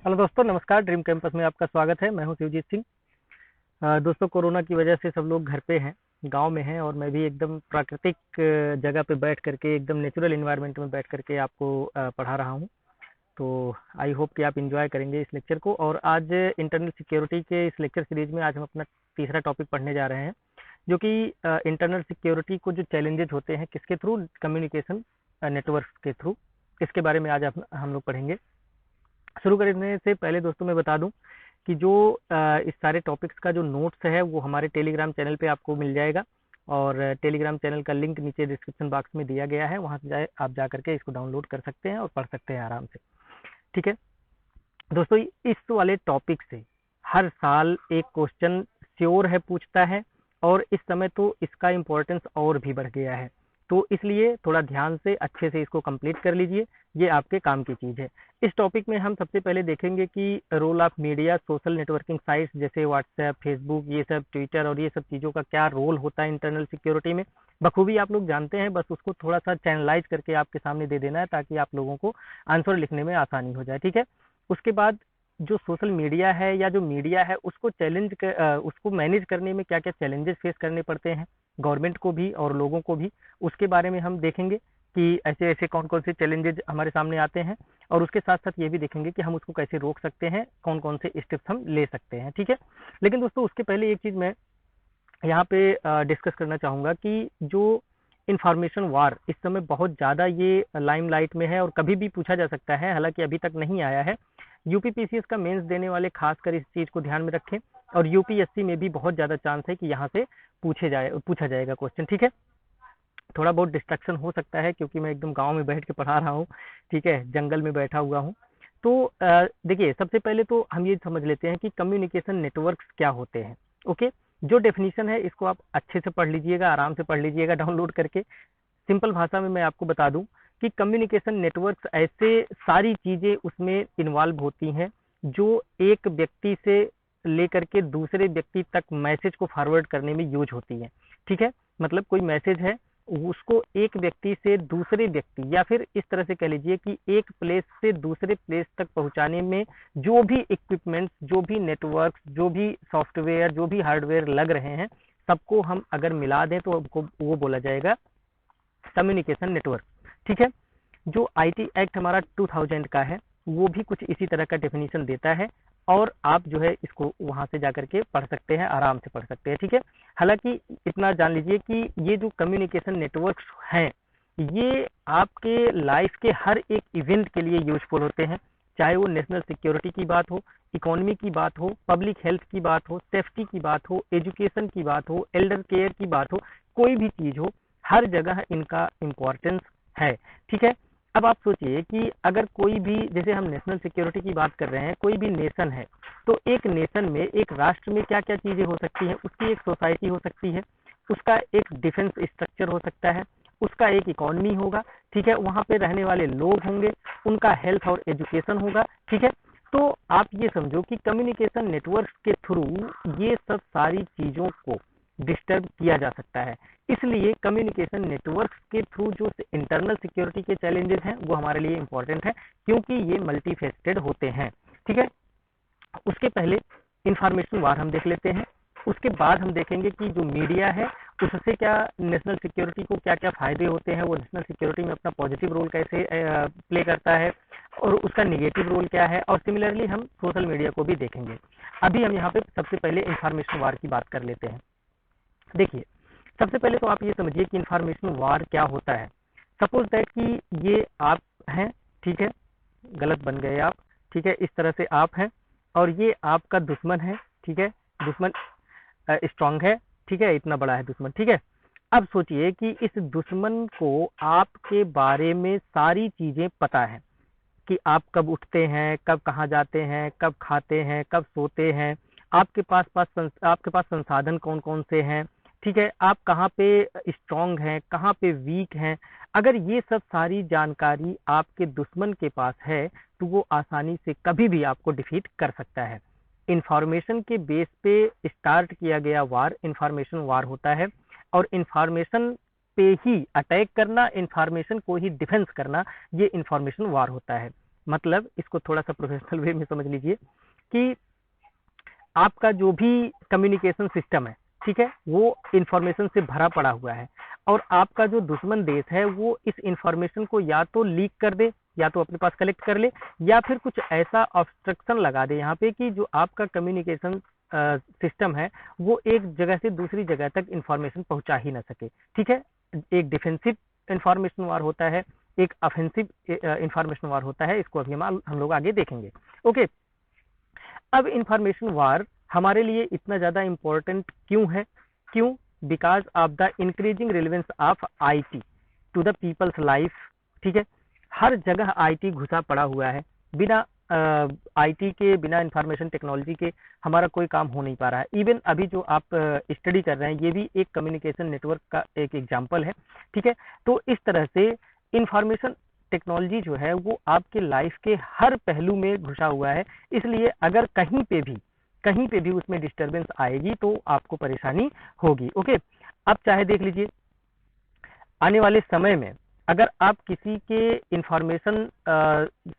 Hello दोस्तों, नमस्कार। Dream campus में आपका स्वागत है। मैं हूं शिवजीत सिंह। दोस्तों, कोरोना की वजह से सब लोग घर पे हैं, गांव में हैं, और मैं भी एकदम प्राकृतिक जगह पे बैठ करके, एकदम नेचुरल एनवायरनमेंट में बैठ करके आपको पढ़ा रहा हूं। तो आई होप कि आप एंजॉय करेंगे इस लेक्चर को। और आज इंटरनल सिक्योरिटी के इस लेक्चर सीरीज में आज हम अपना तीसरा टॉपिक पढ़ने जा रहे हैं, जो कि इंटरनल सिक्योरिटी को जो चैलेंजेस होते हैं किसके थ्रू, कम्युनिकेशन नेटवर्क के थ्रू, इसके बारे में आज हम लोग पढ़ेंगे। शुरू करने से पहले दोस्तों मैं बता दूं कि जो इस सारे टॉपिक्स का जो नोट्स है वो हमारे टेलीग्राम चैनल पे आपको मिल जाएगा, और टेलीग्राम चैनल का लिंक नीचे डिस्क्रिप्शन बॉक्स में दिया गया है। वहां से जाए आप जा करके इसको डाउनलोड कर सकते हैं और पढ़ सकते हैं आराम से। ठीक है दोस्तों, इस वाले टॉपिक से हर साल एक क्वेश्चन श्योर है पूछता है, और इस समय तो इसका इम्पोर्टेंस और भी बढ़ गया है। तो इसलिए थोड़ा ध्यान से अच्छे से इसको कंप्लीट कर लीजिए, ये आपके काम की चीज़ है। इस टॉपिक में हम सबसे पहले देखेंगे कि role of media, social networking sites जैसे व्हाट्सएप, फेसबुक, ये सब, ट्विटर और ये सब चीज़ों का क्या रोल होता है इंटरनल सिक्योरिटी में। बखूबी आप लोग जानते हैं, बस उसको थोड़ा सा चैनलाइज करके आपके सामने दे देना है, ताकि आप लोगों को आंसर लिखने में आसानी हो जाए। ठीक है, उसके बाद जो सोशल मीडिया है या जो मीडिया है उसको उसको मैनेज करने में क्या क्या चैलेंजेस फेस करने पड़ते हैं गवर्नमेंट को भी और लोगों को भी, उसके बारे में हम देखेंगे कि ऐसे ऐसे कौन कौन से चैलेंजेस हमारे सामने आते हैं। और उसके साथ साथ ये भी देखेंगे कि हम उसको कैसे रोक सकते हैं, कौन कौन से स्टेप्स हम ले सकते हैं। ठीक है, लेकिन दोस्तों उसके पहले एक चीज़ मैं यहाँ पे डिस्कस करना चाहूँगा कि जो इंफॉर्मेशन वार इस समय बहुत ज़्यादा ये लाइमलाइट में है और कभी भी पूछा जा सकता है, हालांकि अभी तक नहीं आया है। यूपीपीसीएस का मेंस देने वाले खासकर इस चीज़ को ध्यान में रखें, और यूपीएससी में भी बहुत ज़्यादा चांस है कि यहाँ से पूछा जाएगा क्वेश्चन। ठीक है, थोड़ा बहुत डिस्ट्रक्शन हो सकता है क्योंकि मैं एकदम गांव में बैठ के पढ़ा रहा हूँ। ठीक है, जंगल में बैठा हुआ हूँ। तो देखिए, सबसे पहले तो हम ये समझ लेते हैं कि कम्युनिकेशन नेटवर्क्स क्या होते हैं। ओके, जो डेफिनेशन है इसको आप अच्छे से पढ़ लीजिएगा, आराम से पढ़ लीजिएगा डाउनलोड करके। सिंपल भाषा में मैं आपको बता दूं कि कम्युनिकेशन नेटवर्क्स ऐसे सारी चीज़ें उसमें इन्वॉल्व होती हैं जो एक व्यक्ति से लेकर के दूसरे व्यक्ति तक मैसेज को फॉरवर्ड करने में यूज होती है। ठीक है, मतलब कोई मैसेज है, उसको एक व्यक्ति से दूसरे व्यक्ति, या फिर इस तरह से कह लीजिए कि एक प्लेस से दूसरे प्लेस तक पहुंचाने में जो भी इक्विपमेंट्स, जो भी नेटवर्क, जो भी सॉफ्टवेयर, जो भी हार्डवेयर लग रहे हैं, सबको हम अगर मिला दें तो हमको वो बोला जाएगा कम्युनिकेशन नेटवर्क। ठीक है, जो आईटी एक्ट हमारा 2000 का है वो भी कुछ इसी तरह का डेफिनेशन देता है, और आप जो है इसको वहां से जाकर के पढ़ सकते हैं, आराम से पढ़ सकते हैं। ठीक है, हालांकि इतना जान लीजिए कि ये जो कम्युनिकेशन नेटवर्क्स हैं ये आपके लाइफ के हर एक इवेंट के लिए यूजफुल होते हैं, चाहे वो नेशनल सिक्योरिटी की बात हो, इकोनॉमी की बात हो, पब्लिक हेल्थ की बात हो, सेफ्टी की बात हो, एजुकेशन की बात हो, एल्डर केयर की बात हो, कोई भी चीज हो, हर जगह इनका इम्पोर्टेंस है। ठीक है, अब आप सोचिए कि अगर कोई भी, जैसे हम नेशनल सिक्योरिटी की बात कर रहे हैं, कोई भी नेशन है, तो एक नेशन में, एक राष्ट्र में क्या क्या चीजें हो सकती हैं, उसकी एक सोसाइटी हो सकती है, उसका एक डिफेंस स्ट्रक्चर हो सकता है, उसका एक इकोनॉमी होगा। ठीक है, वहां पे रहने वाले लोग होंगे, उनका हेल्थ और एजुकेशन होगा। ठीक है, तो आप ये समझो कि कम्युनिकेशन नेटवर्क के थ्रू ये सब सारी चीजों को डिस्टर्ब किया जा सकता है। इसलिए कम्युनिकेशन नेटवर्क के थ्रू जो इंटरनल सिक्योरिटी के चैलेंजेस हैं वो हमारे लिए इंपॉर्टेंट है, क्योंकि ये मल्टीफेस्टेड होते हैं। ठीक है, उसके पहले इंफॉर्मेशन वार हम देख लेते हैं, उसके बाद हम देखेंगे कि जो मीडिया है उससे क्या नेशनल सिक्योरिटी को क्या क्या फायदे होते हैं, वो नेशनल सिक्योरिटी में अपना पॉजिटिव रोल कैसे प्ले करता है, और उसका निगेटिव रोल क्या है। और सिमिलरली हम सोशल मीडिया को भी देखेंगे। अभी हम यहाँ पे सबसे पहले इंफॉर्मेशन वार की बात कर लेते हैं। देखिए, सबसे पहले तो आप ये समझिए कि इंफॉर्मेशन वार क्या होता है। सपोज दैट कि ये आप हैं, ठीक है, गलत बन गए आप। ठीक है, इस तरह से आप हैं और ये आपका दुश्मन है। ठीक है, दुश्मन स्ट्रांग है। ठीक है, इतना बड़ा है दुश्मन। ठीक है, अब सोचिए कि इस दुश्मन को आपके बारे में सारी चीजें पता है, कि आप कब उठते हैं, कब कहाँ जाते हैं, कब खाते हैं, कब सोते हैं, आपके पास संसाधन कौन कौन से हैं। ठीक है, आप कहाँ पे स्ट्रांग हैं, कहाँ पे वीक हैं। अगर ये सब सारी जानकारी आपके दुश्मन के पास है तो वो आसानी से कभी भी आपको डिफीट कर सकता है। इंफॉर्मेशन के बेस पे स्टार्ट किया गया वार इंफॉर्मेशन वार होता है, और इंफॉर्मेशन पे ही अटैक करना, इंफॉर्मेशन को ही डिफेंस करना, ये इंफॉर्मेशन वार होता है। मतलब इसको थोड़ा सा प्रोफेशनल वे में समझ लीजिए कि आपका जो भी कम्युनिकेशन सिस्टम है, ठीक है, वो इंफॉर्मेशन से भरा पड़ा हुआ है और आपका जो दुश्मन देश है वो इस इंफॉर्मेशन को या तो लीक कर दे, या तो अपने पास कलेक्ट कर ले, या फिर कुछ ऐसा ऑब्स्ट्रक्शन लगा दे यहाँ पे कि जो आपका कम्युनिकेशन सिस्टम है वो एक जगह से दूसरी जगह तक इंफॉर्मेशन पहुंचा ही ना सके। ठीक है, एक डिफेंसिव इंफॉर्मेशन वार होता है, एक ऑफेंसिव इंफॉर्मेशन वार होता है, इसको अभी हम लोग आगे देखेंगे। ओके, अब इंफॉर्मेशन वार हमारे लिए इतना ज्यादा इंपॉर्टेंट क्यों है? क्यों? Because of the increasing relevance of IT to the people's life. ठीक है, हर जगह आईटी घुसा पड़ा हुआ है। बिना आईटी के, बिना इंफॉर्मेशन टेक्नोलॉजी के हमारा कोई काम हो नहीं पा रहा है। इवन अभी जो आप स्टडी कर रहे हैं ये भी एक कम्युनिकेशन नेटवर्क का एक एग्जाम्पल है। ठीक है, तो इस तरह से इंफॉर्मेशन टेक्नोलॉजी जो है वो आपके लाइफ के हर पहलू में घुसा हुआ है। इसलिए अगर कहीं पे भी उसमें डिस्टरबेंस आएगी तो आपको परेशानी होगी। ओके, अब चाहे देख लीजिए आने वाले समय में अगर आप किसी के इंफॉर्मेशन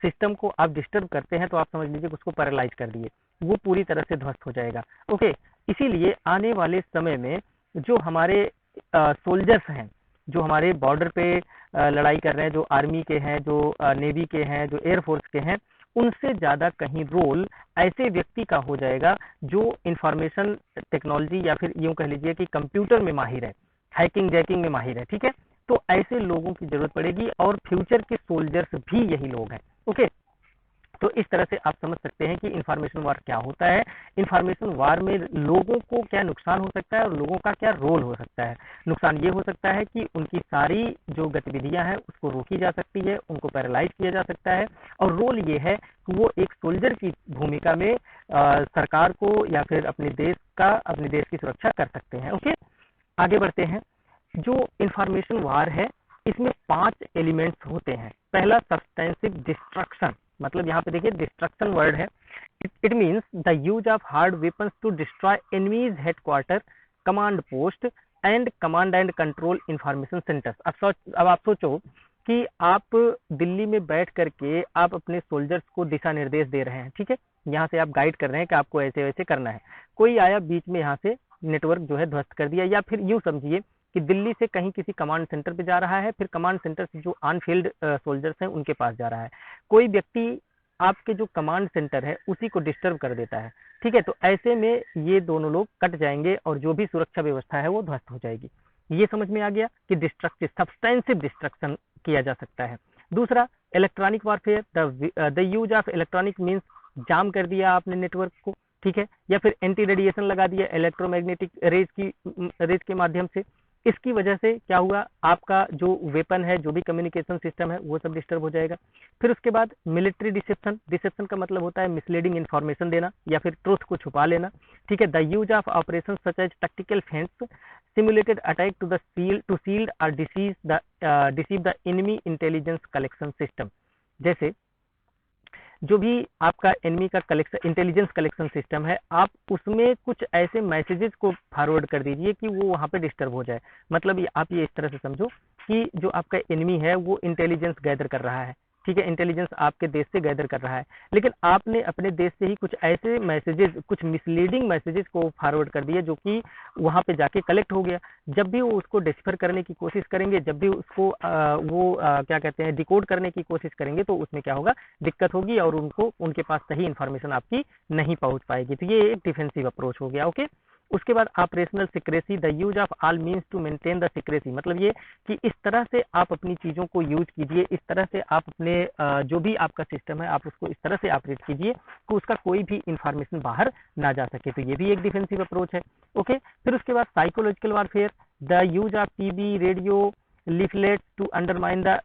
सिस्टम को आप डिस्टर्ब करते हैं तो आप समझ लीजिए उसको पैरालाइज कर दिए, वो पूरी तरह से ध्वस्त हो जाएगा। ओके, इसीलिए आने वाले समय में जो हमारे सोल्जर्स हैं, जो हमारे बॉर्डर पे लड़ाई कर रहे हैं, जो आर्मी के हैं, जो नेवी के हैं, जो एयरफोर्स के हैं, उनसे ज्यादा कहीं रोल ऐसे व्यक्ति का हो जाएगा जो इंफॉर्मेशन टेक्नोलॉजी या फिर यूं कह लीजिए कि कंप्यूटर में माहिर है, हैकिंग जैकिंग में माहिर है। ठीक है, तो ऐसे लोगों की जरूरत पड़ेगी और फ्यूचर के सोल्जर्स भी यही लोग हैं। ओके, तो इस तरह से आप समझ सकते हैं कि इंफॉर्मेशन वार क्या होता है, इंफॉर्मेशन वार में लोगों को क्या नुकसान हो सकता है और लोगों का क्या रोल हो सकता है। नुकसान ये हो सकता है कि उनकी सारी जो गतिविधियां हैं उसको रोकी जा सकती है, उनको पैरालाइज किया जा सकता है, और रोल ये है कि वो एक सोल्जर की भूमिका में सरकार को या फिर अपने देश की सुरक्षा कर सकते हैं। ओके, आगे बढ़ते हैं। जो इंफॉर्मेशन वार है इसमें 5 एलिमेंट्स होते हैं। पहला, सब्सटेंसिव डिस्ट्रक्शन, मतलब यहाँ पे देखिए डिस्ट्रक्शन वर्ड है। It means the use of hard weapons to destroy enemies headquarter, command post command and control information centres. अब आप सोचो कि आप दिल्ली में बैठ करके आप अपने सोल्जर्स को दिशा निर्देश दे रहे हैं। ठीक है, यहाँ से आप गाइड कर रहे हैं कि आपको ऐसे वैसे करना है। कोई आया बीच में यहाँ से नेटवर्क जो है ध्वस्त कर दिया, या फिर यूं समझिए कि दिल्ली से कहीं किसी कमांड सेंटर पे जा रहा है, फिर कमांड सेंटर से जो ऑन फील्ड सोल्जर्स हैं उनके पास जा रहा है। कोई व्यक्ति आपके जो कमांड सेंटर है उसी को डिस्टर्ब कर देता है। ठीक है, तो ऐसे में ये दोनों लोग कट जाएंगे और जो भी सुरक्षा व्यवस्था है वो ध्वस्त हो जाएगी। ये समझ में आ गया कि डिस्ट्रक्टिव सब्सटेंसिव डिस्ट्रक्शन किया जा सकता है। दूसरा, electronic warfare, the use of electronic means, jam कर दिया आपने नेटवर्क को, ठीक है, या फिर एंटी रेडिएशन लगा दिया इलेक्ट्रोमैग्नेटिक रेज के माध्यम से। इसकी वजह से क्या हुआ, आपका जो वेपन है, जो भी कम्युनिकेशन सिस्टम है वो सब डिस्टर्ब हो जाएगा। फिर उसके बाद मिलिट्री डिसेप्शन, डिसेप्शन का मतलब होता है मिसलीडिंग इन्फॉर्मेशन देना या फिर ट्रुथ को छुपा लेना। ठीक है, the use of operation such as tactical feints, simulated attack to the shield और deceive the enemy intelligence collection system. जैसे जो भी आपका एनिमी का कलेक्शन इंटेलिजेंस कलेक्शन सिस्टम है, आप उसमें कुछ ऐसे मैसेजेस को फॉरवर्ड कर दीजिए कि वो वहां पे डिस्टर्ब हो जाए। मतलब आप ये इस तरह से समझो कि जो आपका एनिमी है वो इंटेलिजेंस गैदर कर रहा है। ठीक है, इंटेलिजेंस आपके देश से गैदर कर रहा है, लेकिन आपने अपने देश से ही कुछ ऐसे मैसेजेस, कुछ मिसलीडिंग मैसेजेस को फॉरवर्ड कर दिए जो कि वहां पे जाके कलेक्ट हो गया। जब भी वो उसको डिस्फर करने की कोशिश करेंगे, जब भी उसको क्या कहते हैं डिकोड करने की कोशिश करेंगे, तो उसमें क्या होगा, दिक्कत होगी और उनको उनके पास सही इंफॉर्मेशन आपकी नहीं पहुंच पाएगी। तो ये एक डिफेंसिव अप्रोच हो गया। ओके, उसके बाद operational secrecy, the use of all means to maintain the secrecy, मतलब ये कि इस तरह से आप अपनी चीजों को यूज कीजिए, इस तरह से आप अपने जो भी आपका सिस्टम है आप उसको इस तरह से ऑपरेट कीजिए कि उसका कोई भी इंफॉर्मेशन बाहर ना जा सके। तो ये भी एक डिफेंसिव अप्रोच है। ओके, फिर उसके बाद psychological warfare, the use of TV, radio, leaflet to undermine the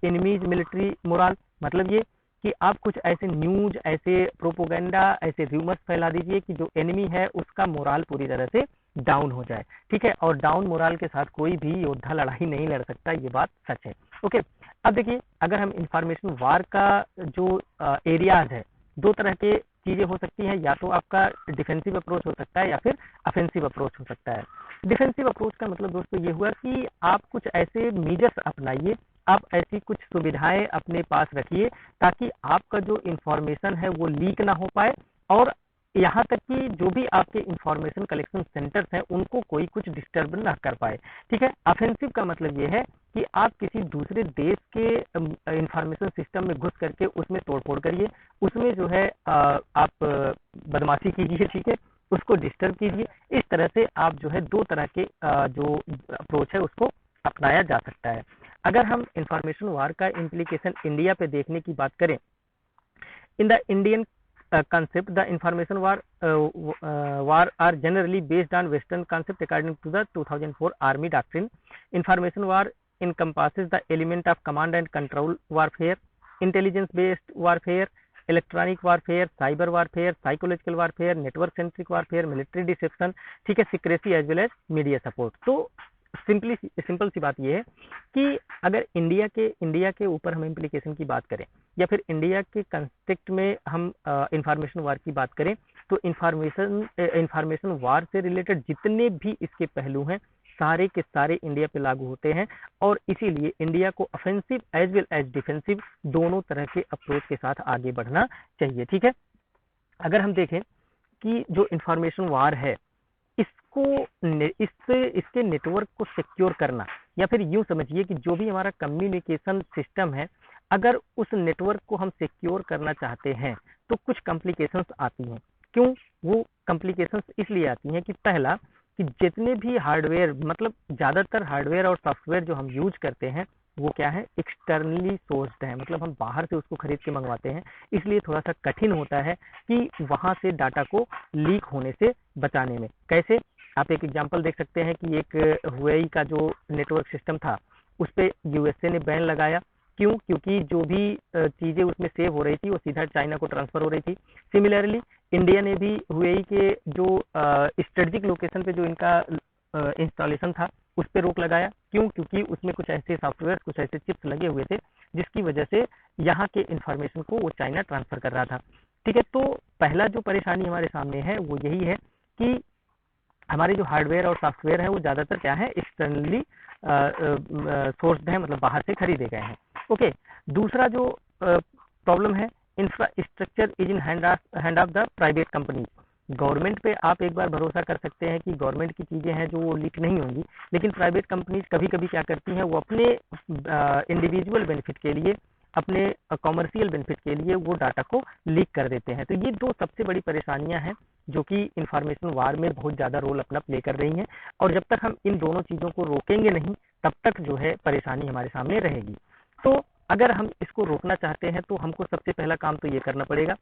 enemies military morale, मतलब ये कि आप कुछ ऐसे न्यूज, ऐसे प्रोपोगेंडा, ऐसे रूमर्स फैला दीजिए कि जो एनिमी है उसका मोरल पूरी तरह से डाउन हो जाए। ठीक है, और डाउन मोरल के साथ कोई भी योद्धा लड़ाई नहीं लड़ सकता, ये बात सच है। ओके, अब देखिए अगर हम इंफॉर्मेशन वार का जो एरियाज है, दो तरह के चीजें हो सकती हैं, या तो आपका डिफेंसिव अप्रोच हो सकता है या फिर ऑफेंसिव अप्रोच हो सकता है। डिफेंसिव अप्रोच का मतलब दोस्तों ये हुआ कि आप कुछ ऐसे मीजर्स अपनाइए, आप ऐसी कुछ सुविधाएं अपने पास रखिए ताकि आपका जो इंफॉर्मेशन है वो लीक ना हो पाए, और यहाँ तक कि जो भी आपके इंफॉर्मेशन कलेक्शन सेंटर्स हैं उनको कोई कुछ डिस्टर्ब ना कर पाए। ठीक है, ऑफेंसिव का मतलब ये है कि आप किसी दूसरे देश के इंफॉर्मेशन सिस्टम में घुस करके उसमें तोड़फोड़ करिए, उसमें जो है आप बदमाशी कीजिए, ठीक है, उसको डिस्टर्ब कीजिए। इस तरह से आप जो है दो तरह के जो अप्रोच है उसको अपनाया जा सकता है। अगर हम इंफॉर्मेशन वार का इम्प्लीकेशन इंडिया पे देखने की बात करें, in the Indian concept, the information war are generally based on Western concept according to the 2004 Army Doctrine. Information war encompasses the element of command and control warfare, intelligence-based warfare, electronic warfare, cyber warfare, psychological warfare, network centric warfare, military deception, ठीक है, secrecy as well as media support. तो simple सी बात यह है कि अगर India के ऊपर हम इम्प्लीकेशन की बात करें या फिर इंडिया के कंटेक्स्ट में हम इंफॉर्मेशन वार की बात करें, तो इंफॉर्मेशन वार से रिलेटेड जितने भी इसके पहलू हैं सारे के सारे इंडिया पे लागू होते हैं, और इसीलिए इंडिया को offensive as well as defensive दोनों तरह के अप्रोच के साथ आगे बढ़ना चाहिए। ठीक है, अगर हम देखें कि जो इंफॉर्मेशन वार है इसको इसके नेटवर्क को सिक्योर करना, या फिर यूं समझिए कि जो भी हमारा कम्युनिकेशन सिस्टम है अगर उस नेटवर्क को हम सिक्योर करना चाहते हैं तो कुछ कॉम्प्लिकेशंस आती हैं। क्यों वो कॉम्प्लिकेशंस इसलिए आती हैं कि पहला कि जितने भी हार्डवेयर, मतलब ज्यादातर हार्डवेयर और सॉफ्टवेयर जो हम यूज करते हैं वो क्या है, एक्सटर्नली सोर्स्ड है, मतलब हम बाहर से उसको खरीद के मंगवाते हैं, इसलिए थोड़ा सा कठिन होता है कि वहां से डाटा को लीक होने से बचाने में। कैसे, आप एक एग्जांपल देख सकते हैं कि एक हुवेई का जो नेटवर्क सिस्टम था उस पर यूएसए ने बैन लगाया। क्यों, क्योंकि जो भी चीजें उसमें सेव हो रही थी वो सीधा चाइना को ट्रांसफर हो रही थी। सिमिलरली इंडिया ने भी हुवेई के जो स्ट्रेटेजिक लोकेशन पे जो इनका इंस्टॉलेशन था उस पर रोक लगाया। क्यों, क्योंकि उसमें कुछ ऐसे सॉफ्टवेयर, कुछ ऐसे चिप्स लगे हुए थे जिसकी वजह से यहाँ के इंफॉर्मेशन को वो चाइना ट्रांसफर कर रहा था। ठीक है, तो पहला जो परेशानी हमारे सामने है वो यही है कि हमारे जो हार्डवेयर और सॉफ्टवेयर है वो ज्यादातर क्या है, एक्सटर्नली सोर्स्ड है, मतलब बाहर से खरीदे गए हैं। ओके, दूसरा जो प्रॉब्लम है, infrastructure is in hand of the private company. Government पे आप एक बार भरोसा कर सकते हैं कि गवर्नमेंट की चीजें हैं जो वो लीक नहीं होंगी, लेकिन प्राइवेट कंपनीज कभी कभी क्या करती हैं, वो अपने इंडिविजुअल बेनिफिट के लिए, अपने कॉमर्शियल बेनिफिट के लिए वो डाटा को लीक कर देते हैं। तो ये दो सबसे बड़ी परेशानियां हैं जो कि इंफॉर्मेशन वार में बहुत ज्यादा रोल अपना प्ले कर रही हैं, और जब तक हम इन दोनों चीजों को रोकेंगे नहीं तब तक जो है परेशानी हमारे सामने रहेगी। तो अगर हम इसको रोकना चाहते हैं तो हमको सबसे पहला काम तो ये करना पड़ेगा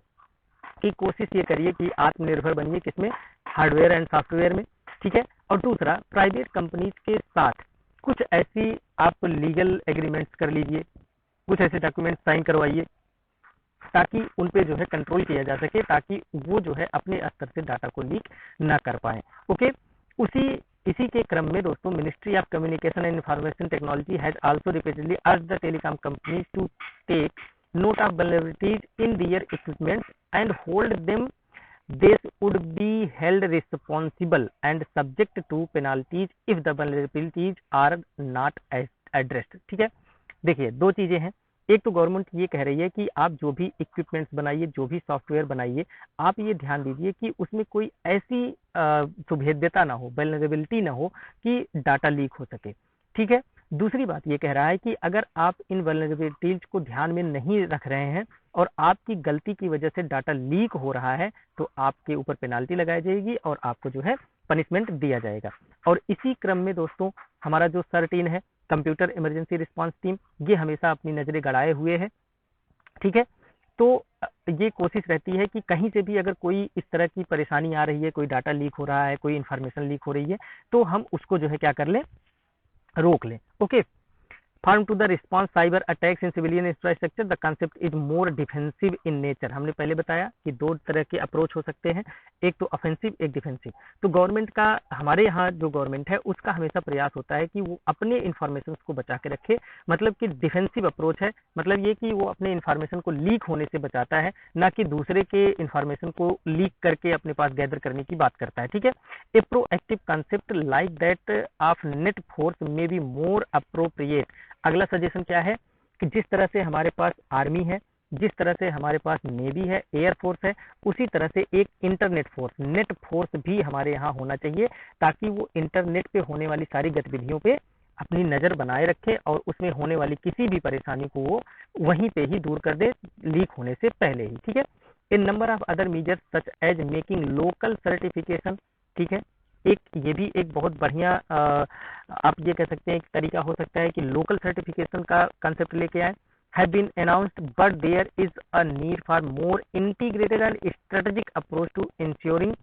कि कोशिश ये करिए कि आत्मनिर्भर बनिए, किसमें, हार्डवेयर एंड सॉफ्टवेयर में। ठीक है, और दूसरा, प्राइवेट कंपनीज के साथ कुछ ऐसी आप लीगल एग्रीमेंट्स कर लीजिए, कुछ ऐसे डॉक्यूमेंट साइन करवाइए ताकि उन पे जो है कंट्रोल किया जा सके, ताकि वो जो है अपने स्तर से डाटा को लीक ना कर पाए। ओके, इसी के क्रम में दोस्तों, ministry of communication and information technology has also repeatedly urged the telecom companies to take note of vulnerabilities in their equipment and hold them. This would be held responsible and subject to penalties if the vulnerabilities are not addressed. ठीक है, देखिए दो चीजें हैं। एक तो government ये कह रही है कि आप जो भी इक्विपमेंट्स बनाइए, जो भी सॉफ्टवेयर बनाइए, आप ये ध्यान दीजिए कि उसमें कोई ऐसी सुभेद्यता ना हो, वल्नरेबिलिटी ना हो कि डाटा लीक हो सके। ठीक है, दूसरी बात ये कह रहा है कि अगर आप इन वल्नरेबिलिटीज को ध्यान में नहीं रख रहे हैं और आपकी गलती की वजह से डाटा लीक हो रहा है तो आपके ऊपर पेनाल्टी लगाई जाएगी और आपको जो है पनिशमेंट दिया जाएगा। और इसी क्रम में दोस्तों, हमारा जो सर टीम है, कंप्यूटर इमरजेंसी रिस्पांस टीम, ये हमेशा अपनी नजरें गड़ाए हुए है। ठीक है, तो ये कोशिश रहती है कि कहीं से भी अगर कोई इस तरह की परेशानी आ रही है, कोई डाटा लीक हो रहा है, कोई इंफॉर्मेशन लीक हो रही है, तो हम उसको जो है क्या कर लें, रोक लें। Okay, form to the response cyber attacks in civilian infrastructure, the concept is more defensive in nature. हमने पहले बताया कि दो तरह के अप्रोच हो सकते हैं, एक तो ऑफेंसिव, एक डिफेंसिव। तो गवर्नमेंट का, हमारे यहाँ जो गवर्नमेंट है उसका हमेशा प्रयास होता है कि वो अपने इंफॉर्मेशन को बचा के रखे, मतलब कि डिफेंसिव अप्रोच है, मतलब ये कि वो अपने इंफॉर्मेशन को लीक होने से बचाता है, ना कि दूसरे के इंफॉर्मेशन को लीक करके अपने पास गैदर करने की बात करता है। ठीक है, a proactive concept like that of net force may be more appropriate अगला सजेशन क्या है कि जिस तरह से हमारे पास आर्मी है, जिस तरह से हमारे पास नेवी है, एयरफोर्स है, उसी तरह से एक इंटरनेट फोर्स, नेट फोर्स भी हमारे यहाँ होना चाहिए, ताकि वो इंटरनेट पे होने वाली सारी गतिविधियों पे अपनी नज़र बनाए रखे और उसमें होने वाली किसी भी परेशानी को वो वहीं पे ही दूर कर दे, लीक होने से पहले ही। ठीक है। In number of other measures such as making local certification, ठीक है, एक ये भी एक बहुत बढ़िया आप ये कह सकते हैं एक तरीका हो सकता है कि लोकल सर्टिफिकेशन का कंसेप्ट लेके आए। have been announced, but there is a need for more integrated and strategic approach to ensuring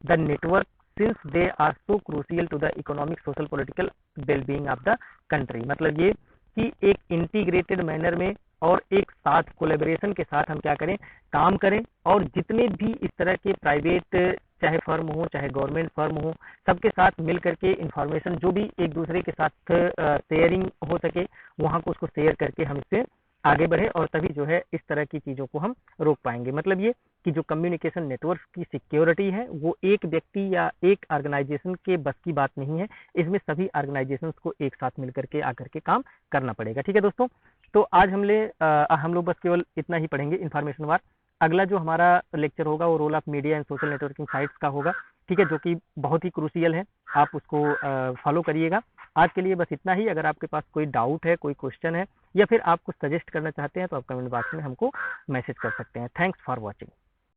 the network, since they are so crucial to the economic, social, political well-being of the country। मतलब ये कि एक integrated manner में और एक साथ collaboration के साथ हम क्या करें, काम करें, और जितने भी इस तरह के प्राइवेट चाहे फर्म हो चाहे गवर्नमेंट फर्म हो, सबके साथ मिल करके इंफॉर्मेशन जो भी एक दूसरे के साथ शेयरिंग हो सके वहां को उसको शेयर करके हम इससे आगे बढ़े, और तभी जो है इस तरह की चीजों को हम रोक पाएंगे। मतलब ये कि जो कम्युनिकेशन नेटवर्क की सिक्योरिटी है वो एक व्यक्ति या एक ऑर्गेनाइजेशन के बस की बात नहीं है, इसमें सभी ऑर्गेनाइजेशंस को एक साथ मिलकर के आकर के काम करना पड़ेगा। ठीक है दोस्तों, तो आज हम लोग बस केवल इतना ही पढ़ेंगे इन्फॉर्मेशन वार। अगला जो हमारा लेक्चर होगा वो role of media and social networking sites का होगा। ठीक है, जो कि बहुत ही क्रूशियल है, आप उसको फॉलो करिएगा। आज के लिए बस इतना ही। अगर आपके पास कोई डाउट है, कोई क्वेश्चन है, या फिर आप कुछ सजेस्ट करना चाहते हैं तो आप कमेंट बॉक्स में हमको मैसेज कर सकते हैं। Thanks for watching.